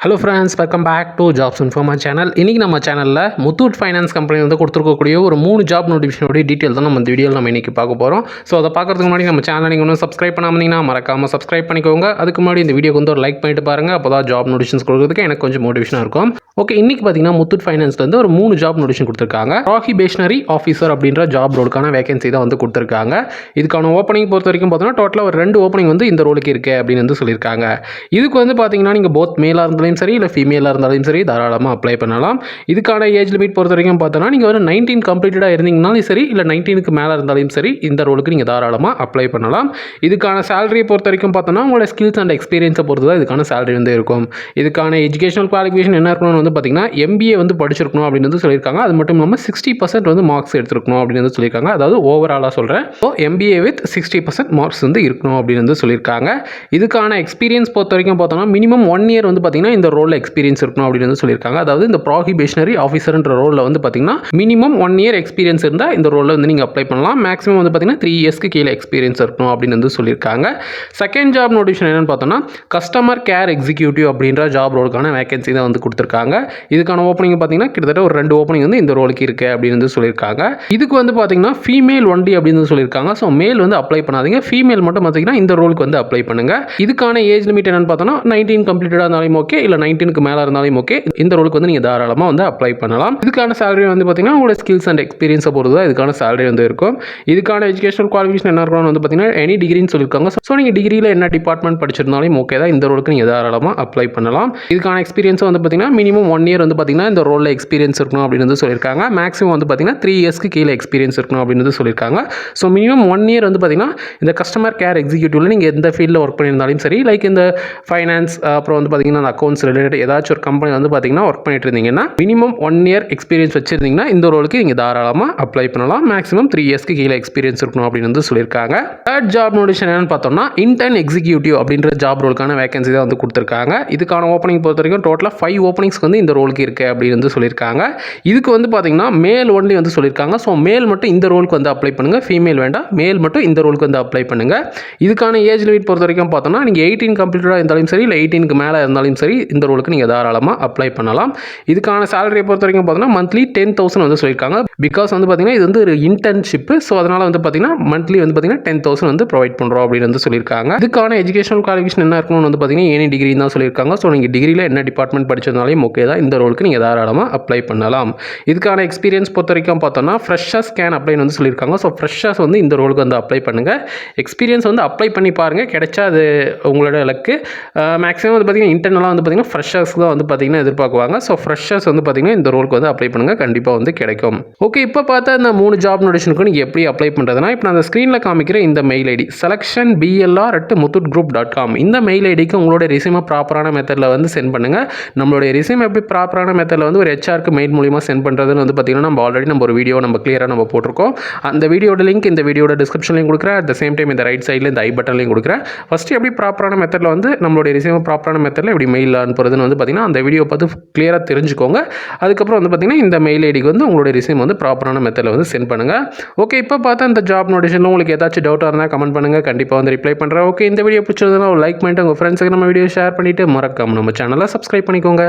Hello friends, welcome back to Jobs Informa channel. இன்றைக்கி நம்ம சேனலில் முத்தூட் ஃபைனான்ஸ் கம்பெனி வந்து கொடுத்துருக்கக்கூடிய ஒரு 3 ஜாப் நோட்டிஃபிகேஷனுடைய டீட்டெயில் தான் நம்ம இந்த வீடியோவில் நம்ம இன்றைக்கி பார்க்க போகிறோம். ஸோ அதை பார்க்குறதுக்கு முன்னாடி நம்ம சேனல் நீங்கள் ஒன்றும் சப்ஸ்கிரைப் பண்ணாமீங்கன்னா மறக்காமல் சப்ஸ்கிரைப் பண்ணிக்கோங்க. அதுக்கு முன்னாடி இந்த வீடியோக்கு வந்து ஒரு லைக் பண்ணிட்டு பாருங்கள். அப்போ தான் ஜாப் நோட்டிஃபிகேஷன்ஸ் கொடுக்குறதுக்கு எனக்கு கொஞ்சம் மோட்டிவேஷனாக இருக்கும். ஓகே, இன்றைக்கி பார்த்தீங்கன்னா முத்தூட் ஃபைனான்ஸ்லேருந்து ஒரு 3 ஜாப் நோட்டிஃபிகேஷன் கொடுத்துருக்காங்க. ப்ராஹிபிஷனரி ஆஃபீஸர் அப்படின்ற ஜாப் ரோலுக்கான வேகன்சி தான் வந்து கொடுத்துருக்காங்க. இதுக்கான ஓப்பனிங் பொறுத்த வரைக்கும் பார்த்தோன்னா டோட்டலாக ஒரு 2 ஓப்பனிங் வந்து இந்த ரோலுக்கு இருக்குது அப்படின்னு வந்து சொல்லியிருக்காங்க. இதுக்கு வந்து பார்த்தீங்கன்னா நீங்கள் போத் மேலாக இருந்தாலும் சரி இல்லை ஃபீமேலாக இருந்தாலும் சரி தாராளமாக அப்ளை பண்ணலாம். இதுக்கான ஏஜ் லிமிட் பொறுத்த வரைக்கும் பார்த்தோன்னா நீங்கள் ஒரு 19 கம்ப்ளீட்டடாக இருந்தீங்கனாலும் சரி இல்லை 19க்கு மேலே இருந்தாலும் சரி இந்த ரோலுக்கு நீங்கள் தாராளமாக அப்ளை பண்ணலாம். இதுக்கான சேலரியை பொறுத்த வரைக்கும் பார்த்தோன்னா உங்களோட ஸ்கில்ஸ் அண்ட் எக்ஸ்பீரியன்ஸை பொறுத்து தான் இதுக்கான சேலரி வந்து இருக்கும். இதுக்கான எஜுகேஷனல் குவாலிஃபிகேஷன் என்ன இருக்கணும்னு வந்து பார்த்தீங்கன்னா MBA வந்து படிச்சிருக்கணும் அப்படின்னு வந்து சொல்லியிருக்காங்க. அது மட்டும் இல்லாமல் 60% வந்து மார்க்ஸ் எடுத்துருக்கணும் அப்படின்னு வந்து சொல்லியிருக்காங்க. அதாவது ஓவராலாக சொல்கிறேன். ஸோ MBA வித் 60% மார்க்ஸ் வந்து இருக்கணும் அப்படின்னு வந்து சொல்லியிருக்காங்க. இதுக்கான எக்ஸ்பீரியன்ஸ் பொறுத்த வரைக்கும் பார்த்தோன்னா மினிமம் 1 இயர் வந்து பார்த்தீங்கன்னா இந்த ரோலில் எக்ஸ்பீரியன்ஸ் இருக்கணும் அப்படின்னு வந்து சொல்லியிருக்காங்க. அதாவது இந்த ப்ராஹிபிஷனரி ஆஃபீஸர்ன்ற ரோலில் வந்து பார்த்தீங்கன்னா மினிமம் 1 இயர் எக்ஸ்பீரியன்ஸ் இருந்தால் இந்த ரோலில் வந்து நீங்கள் அப்ளை பண்ணலாம். மேக்ஸிமம் வந்து பார்த்தீங்கன்னா 3 இயர்ஸ்க்கு கீழே எக்ஸ்பீரியன்ஸ் இருக்கணும் அப்படின்னு வந்து சொல்லியிருக்காங்க. செகண்ட் ஜாப் நோட்டிஃபிகேஷன் என்னன்னு பார்த்தோன்னா கஸ்டமர் கேர் எக்ஸிக்யூட்டிவ் அப்படின்ற ஜாப் ரோலுக்கான வேகன்சி தான் வந்து கொடுத்துருக்காங்க. இதுக்கான ஓப்பனிங் பார்த்தீங்கன்னா கிட்டத்தட்ட ஒரு 2 ஓப்பனிங் வந்து இந்த ரோலுக்கு இருக்கு அப்படின்னு வந்து சொல்லியிருக்காங்க. இதுக்கு வந்து பார்த்தீங்கன்னா ஃபீமேல் ஒன்லி அப்படின்னு சொல்லியிருக்காங்க. ஸோ மேல் வந்து அப்ளை பண்ணாதீங்க, ஃபீமேல் மட்டும் பார்த்தீங்கன்னா இந்த ரோலுக்கு வந்து அப்ளை பண்ணுங்க. இதுக்கான ஏஜ் லிமிட் என்னன்னு பார்த்தோன்னா 19 கம்ப்ளீட்டடாக இருந்தாலும் ஓகே இல்லை 19க்கு மேலே இருந்தாலும் ஓகே இந்த ரோலுக்கு வந்து நீங்கள் தாராளமாக வந்து அப்ளை பண்ணலாம். இதுக்கான சேலரி வந்து பார்த்தீங்கன்னா உங்களோட ஸ்கில்ஸ் அண்ட் எக்ஸ்பீரியன்ஸை பொறுத்து தான் இதுக்கான சேலரி வந்து இருக்கும். இதுக்கான எஜுகேஷனல் குவாலிஃபிகேஷன் என்ன இருக்கணும்னு வந்து பார்த்தீங்கன்னா எனி டிகிரின்னு சொல்லியிருக்காங்க. ஸோ நீங்கள் டிகிரியில் என்ன டிபார்ட்மெண்ட் படிச்சிருந்தாலும் ஓகே தான் இந்த ரோலுக்கு நீங்கள் தாராளமாக அப்ளை பண்ணலாம். இதுக்கான எக்ஸ்பீரியன்ஸ் வந்து பார்த்தீங்கன்னா மினிமம் 1 இயர் வந்து பார்த்தீங்கன்னா இந்த ரோலில் எக்ஸ்பீரியன்ஸ் இருக்கணும் அப்படின்னு வந்து சொல்லியிருக்காங்க. மேக்ஸிமம் வந்து பார்த்தீங்கன்னா 3 இயர்ஸ்க்கு கீழே எக்ஸ்பீரியன்ஸ் இருக்கணும் அப்படின்னு வந்து சொல்லியிருக்காங்க. ஸோ மினிமம் 1 இயர் வந்து பார்த்தீங்கன்னா இந்த கஸ்டமர் கேர் எக்ஸிக்யூட்டிவ்ல நீங்கள் எந்த ஃபீல்டில் ஒர்க் பண்ணியிருந்தாலும் சரி, லைக் இந்த ஃபைனான்ஸ் அப்புறம் வந்து பார்த்தீங்கன்னா அந்த அக்கௌண்ட்ஸ் ரிலேட்டட் ஏதாச்சும் ஒரு கம்பெனி வந்து பார்த்தீங்கன்னா ஒர்க் பண்ணிட்டு இருந்தீங்கன்னா மினிமம் 1 இயர் எக்ஸ்பீரியன்ஸ் வச்சிருந்தீங்கன்னா இந்த ரோலுக்கு நீங்கள் தாராளமாக அப்ளை பண்ணலாம். மேக்ஸிமம் 3 இயர்ஸ்க்கு கீழே எக்ஸ்பீரியன்ஸ் இருக்கணும் அப்படின்னு வந்து சொல்லியிருக்காங்க. தேர்ட் ஜாப் நோட்டிஃபிகேஷன் என்னன்னு பார்த்தோம்னா இன்டர்ன் எக்ஸிக்யூட்டிவ் அப்படின்ற ஜாப் ரோலுக்கான வேகன்சி தான் வந்து கொடுத்துருக்காங்க. இதுக்கான ஓப்பனிங் பொறுத்த வரைக்கும் டோட்டலாக 5 ஓப்பனிங்ஸ் வந்து இந்த ரோலுக்கு இருக்கு அப்படின்னு வந்து சொல்லியிருக்காங்க. இதுக்கு வந்து பார்த்தீங்கன்னா மேல் ஒன்லி வந்து சொல்லியிருக்காங்க. ஸோ மேல் மட்டும் இந்த ரோலுக்கு வந்து அப்ளை பண்ணுங்க, ஃபீமேல் வேண்டாம், மேல் மட்டும் இந்த ரோலுக்கு வந்து அப்ளை பண்ணுங்க. இதுக்கான ஏஜ் லிமிட் பொறுத்த வரைக்கும் பார்த்தோம்னா நீங்கள் 18 கம்ப்ளீட்டடாக இருந்தாலும் சரி இல்லை 18க்கு மேலே இருந்தாலும் சரி இந்த ரோலுக்கு நீங்கள் தாராளமாக அப்ளை பண்ணலாம். இதுக்கான சேலரியை பொறுத்த வரைக்கும் பார்த்தோன்னா மந்த்லி 10,000 வந்து சொல்லியிருக்காங்க. பிகாஸ் வந்து பார்த்தீங்கன்னா இது வந்து ஒரு இன்டர்ன்ஷிப். ஸோ அதனால் வந்து பார்த்தீங்கன்னா மந்த்லி வந்து பார்த்தீங்கன்னா 10,000 வந்து ப்ரொவைட் பண்ணுறோம் அப்படின்னு வந்து சொல்லியிருக்காங்க. இதுக்கான எஜுகேஷனல் குவாலிஃபிகேஷன் என்ன இருக்கணும்னு வந்து பார்த்தீங்கன்னா எனி டிகிரி தான் சொல்லியிருக்காங்க. ஸோ நீங்கள் டிகிரியில் என்ன டிபார்ட்மெண்ட் படிச்சிருந்தாலும் ஓகே தான் இந்த ரோலுக்கு நீங்கள் தாராளமாக அப்ளை பண்ணலாம். இதுக்கான எக்ஸ்பீரியன்ஸ் பொறுத்த வரைக்கும் பார்த்தோன்னா ஃப்ரெஷர்ஸ் கேன் அப்ளைன்னு வந்து சொல்லியிருக்காங்க. ஸோ ஃப்ரெஷர்ஸ் வந்து இந்த ரோலுக்கு வந்து அப்ளை பண்ணுங்கள். எக்ஸ்பீரியன்ஸ் வந்து அப்ளை பண்ணி பாருங்கள், கிடைச்சா அது உங்களோட இலக்கு. மேக்ஸிமம் வந்து பார்த்தீங்கன்னா இன்டர்னலாக வந்து பார்த்தீங்கன்னா ஃப்ரெஷர்ஸ் தான் வந்து பார்த்தீங்கன்னா எதிர்பார்க்குவாங்க. ஸோ ஃப்ரெஷர்ஸ் வந்து பார்த்தீங்கன்னா இந்த ரோலுக்கு வந்து அப்ளை பண்ணுங்கள், கண்டிப்பாக வந்து கிடைக்கும். ஓகே, இப்போ பார்த்தா இந்த 3 ஜாப் நோட்டிஃபிகேஷனுக்கு நீங்கள் எப்படி அப்ளை பண்ணுறதுனா இப்போ நான் அந்த ஸ்க்ரீனில் காமிக்கிற இந்த மெயில் ஐடி selectionblr@muthootgroup.com இந்த மெயில் ஐடிக்கு உங்களோட ரிசியூமை ப்ராப்பரான மெத்தடில் வந்து சென்ட் பண்ணுங்கள். நம்மளுடைய ரிசியூம் எப்படி ப்ராப்பரான மெத்தடில் வந்து ஒரு HRக்கு மெயில் மூலியமாக சென்ட் பண்ணுறதுன்னு வந்து பார்த்தீங்கன்னா நம்ம ஆல்ரெடி ஒரு வீடியோ கிளியராக நம்ம போட்டிருக்கோம். அந்த வீடியோட லிங்க் இந்த வீடியோட டிஸ்கிரிப்ஷன்லையும் கொடுக்குறேன். அட் த சேம் டைம் இந்த ரைட் சைடில் இந்த ஐ பட்டன்லையும் கொடுக்குறேன். ஃபஸ்ட்டு எப்படி ப்ராப்பரான மெத்தடில் வந்து நம்மளுடைய ரிசியூமை ப்ராப்பரான மெத்தடில் எப்படி மெயில் அனுப்புறதுன்னு வந்து பார்த்தீங்கன்னா அந்த வீடியோ பார்த்து கிளியராக தெரிஞ்சுக்கோங்க. அதுக்கப்புறம் வந்து பார்த்தீங்கன்னா இந்த மெயில் ஐடிக்கு வந்து உங்களுடைய ரிசியூம் வந்து ப்ராப்பரான மெத்தடில் வந்து சென்ட் பண்ணுங்கள். ஓகே, இப்போ பார்த்தா இந்த ஜாப் நோட்டிஃபிகேஷனில் உங்களுக்கு ஏதாச்சும் டவுட்டாக இருந்தால் கமெண்ட் பண்ணுங்கள், கண்டிப்பாக வந்து ரிப்ளை பண்ணுறேன். ஓகே, இந்த வீடியோ பிடிச்சதுன்னா ஒரு லைக் பண்ணிட்டு உங்கள் ஃப்ரெண்ட்ஸுக்கு நம்ம வீடியோ ஷேர் பண்ணிவிட்டு மறக்காம நம்ம சேனலை சப்ஸ்கிரைப் பண்ணிக்கோங்க.